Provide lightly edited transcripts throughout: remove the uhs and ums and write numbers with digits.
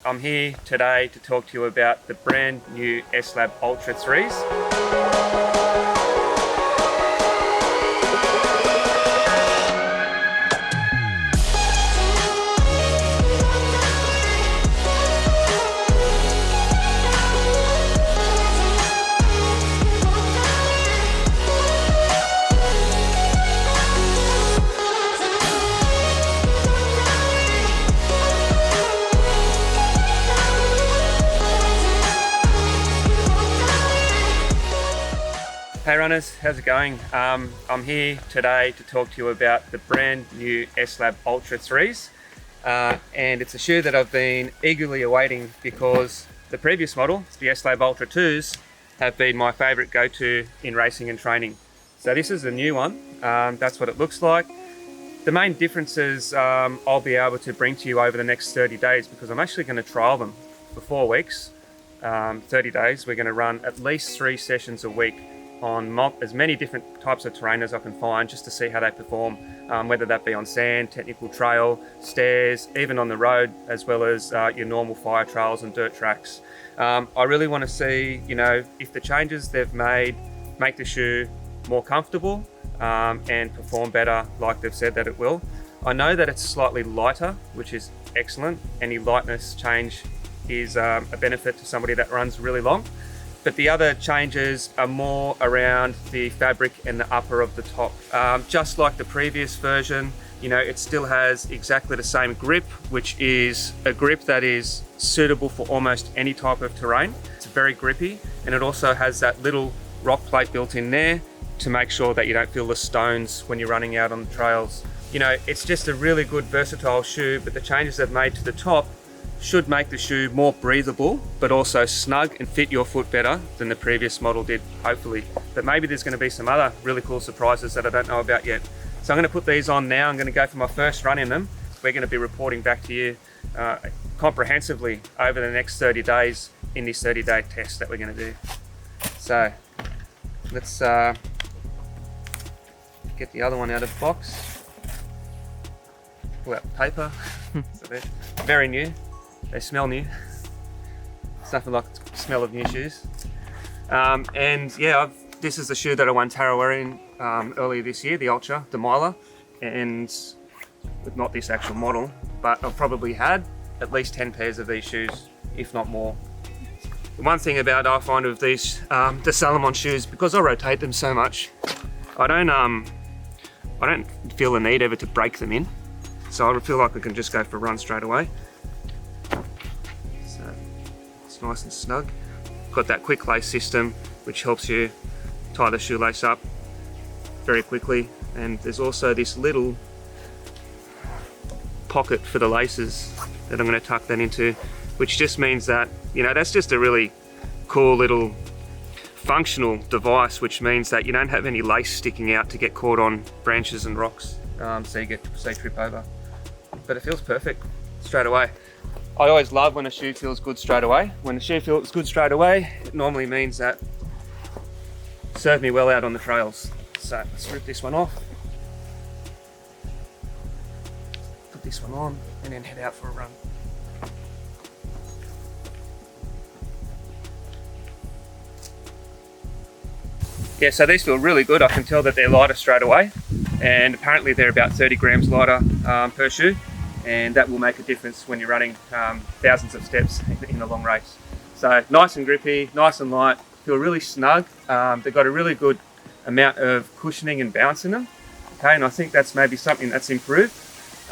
I'm here today to talk to you about the brand new S-Lab Ultra 3s. Hey runners, how's it going? I'm here today to talk to you about the brand new S-Lab Ultra 3s. And it's a shoe that I've been eagerly awaiting because the previous model, the S-Lab Ultra 2s, have been my favourite go-to in racing and training. So this is the new one. That's what it looks like. The main differences I'll be able to bring to you over the next 30 days because I'm actually going to trial them for 4 weeks. 30 days, we're going to run at least 3 sessions a week on as many different types of terrain as I can find, just to see how they perform, whether that be on sand, technical trail, stairs, even on the road, as well as your normal fire trails and dirt tracks. I really want to see, if the changes they've made make the shoe more comfortable and perform better like they've said that it will. I know that it's slightly lighter, which is excellent. Any lightness change is a benefit to somebody that runs really long. But the other changes are more around the fabric and the upper of the top. Just like the previous version, it still has exactly the same grip, which is a grip that is suitable for almost any type of terrain. It's very grippy, and it also has that little rock plate built in there to make sure that you don't feel the stones when you're running out on the trails. It's just a really good versatile shoe, but the changes they've made to the top should make the shoe more breathable, but also snug and fit your foot better than the previous model did, hopefully. But maybe there's going to be some other really cool surprises that I don't know about yet. So I'm going to put these on now. I'm going to go for my first run in them. We're going to be reporting back to you comprehensively over the next 30 days in this 30-day test that we're going to do. So let's get the other one out of the box. Pull out the paper. So they're very new. They smell new. It's nothing like the smell of new shoes. This is the shoe that I won Tarawera in earlier this year, the Ultra, the Miler, and not this actual model, but I've probably had at least 10 pairs of these shoes, if not more. The one thing I find with these, the Salomon shoes, because I rotate them so much, I don't feel the need ever to break them in. So I feel like I can just go for a run straight away. So it's nice and snug. Got that quick lace system, which helps you tie the shoelace up very quickly. And there's also this little pocket for the laces that I'm going to tuck that into, which just means that, that's just a really cool little functional device, which means that you don't have any lace sticking out to get caught on branches and rocks, so you get to trip over. But it feels perfect straight away. I always love when a shoe feels good straight away. When a shoe feels good straight away, it normally means that it served me well out on the trails. So let's rip this one off, put this one on, and then head out for a run. Yeah, so these feel really good. I can tell that they're lighter straight away, and apparently they're about 30 grams lighter per shoe, and that will make a difference when you're running thousands of steps in a long race. So nice and grippy, nice and light, feel really snug. They've got a really good amount of cushioning and bounce in them. Okay, and I think that's maybe something that's improved.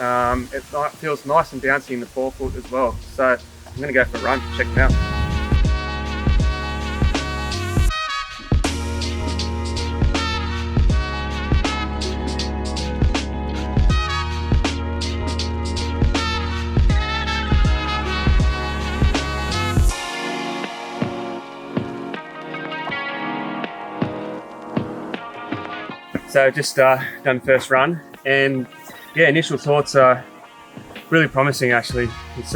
It feels nice and bouncy in the forefoot as well. So I'm going to go for a run, check them out. So just done the first run, and yeah, initial thoughts are really promising actually. It's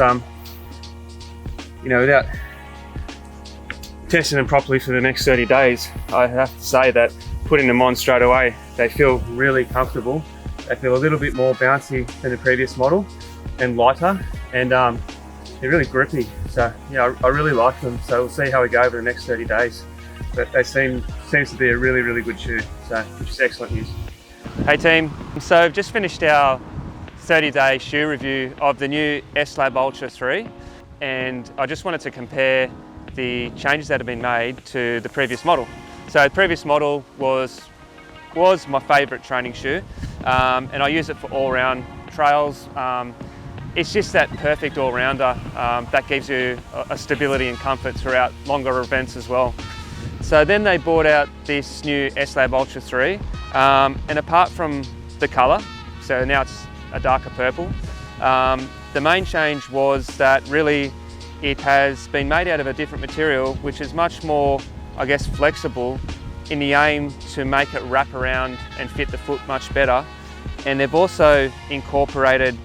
without testing them properly for the next 30 days, I have to say that putting them on straight away, they feel really comfortable. They feel a little bit more bouncy than the previous model and lighter, and they're really grippy. So yeah, I really like them. So we'll see how we go over the next 30 days. But they seems to be a really good shoe. So which is excellent news. Hey team, so I've just finished our 30-day shoe review of the new S-Lab Ultra 3, and I just wanted to compare the changes that have been made to the previous model. So the previous model was my favourite training shoe, and I use it for all-round trails. It's just that perfect all-rounder that gives you a stability and comfort throughout longer events as well. So then they brought out this new S-Lab Ultra 3, and apart from the colour, so now it's a darker purple, the main change was that really it has been made out of a different material which is much more, I guess, flexible in the aim to make it wrap around and fit the foot much better. And they've also incorporated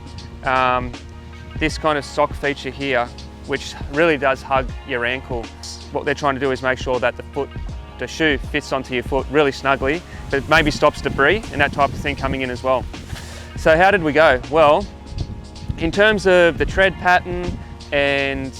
this kind of sock feature here, which really does hug your ankle. What they're trying to do is make sure that the shoe fits onto your foot really snugly, but maybe stops debris and that type of thing coming in as well. So how did we go? Well, in terms of the tread pattern and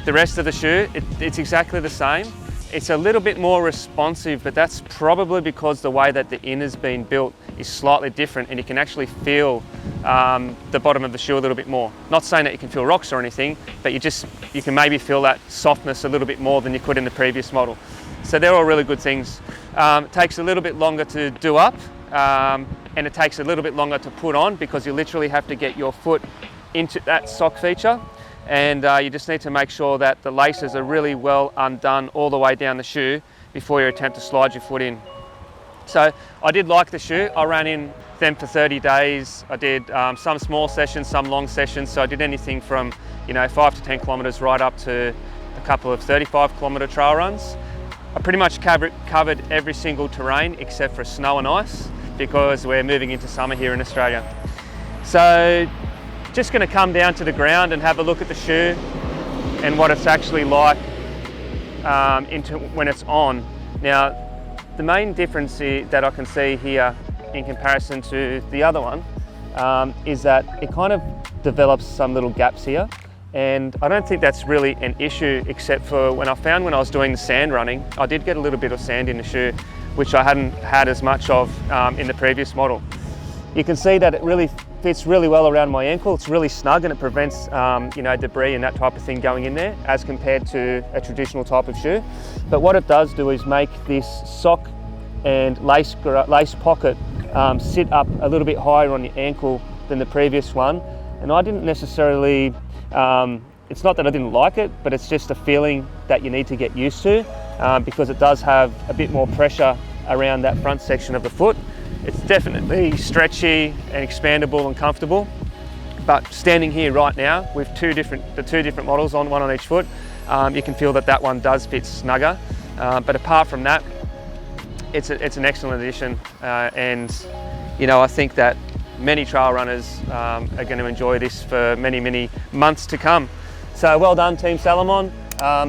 the rest of the shoe, it's exactly the same. It's a little bit more responsive, but that's probably because the way that the inner's been built is slightly different, and you can actually feel the bottom of the shoe a little bit more. Not saying that you can feel rocks or anything, but you can maybe feel that softness a little bit more than you could in the previous model. So they're all really good things. It takes a little bit longer to do up, and it takes a little bit longer to put on because you literally have to get your foot into that sock feature, and you just need to make sure that the laces are really well undone all the way down the shoe before you attempt to slide your foot in. So I did like the shoe. I ran in them for 30 days. I did some small sessions, some long sessions. So I did anything from 5 to 10 kilometres right up to a couple of 35-kilometre trail runs. I pretty much covered every single terrain except for snow and ice because we're moving into summer here in Australia. So just going to come down to the ground and have a look at the shoe and what it's actually like when it's on. Now, the main difference that I can see here in comparison to the other one is that it kind of develops some little gaps here, and I don't think that's really an issue, except for when I was doing the sand running, I did get a little bit of sand in the shoe, which I hadn't had as much of in the previous model. You can see that it really fits really well around my ankle. It's really snug and it prevents debris and that type of thing going in there as compared to a traditional type of shoe. But what it does do is make this sock and lace pocket sit up a little bit higher on your ankle than the previous one. And I didn't necessarily, it's not that I didn't like it, but it's just a feeling that you need to get used to because it does have a bit more pressure around that front section of the foot. It's definitely stretchy and expandable and comfortable, but standing here right now with the two different models on, one on each foot, you can feel that one does fit snugger. But apart from that, it's an excellent addition, and I think that many trail runners are going to enjoy this for many months to come. So well done, Team Salomon.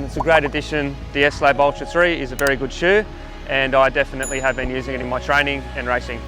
It's a great addition. The S-Lab Ultra 3 is a very good shoe, and I definitely have been using it in my training and racing.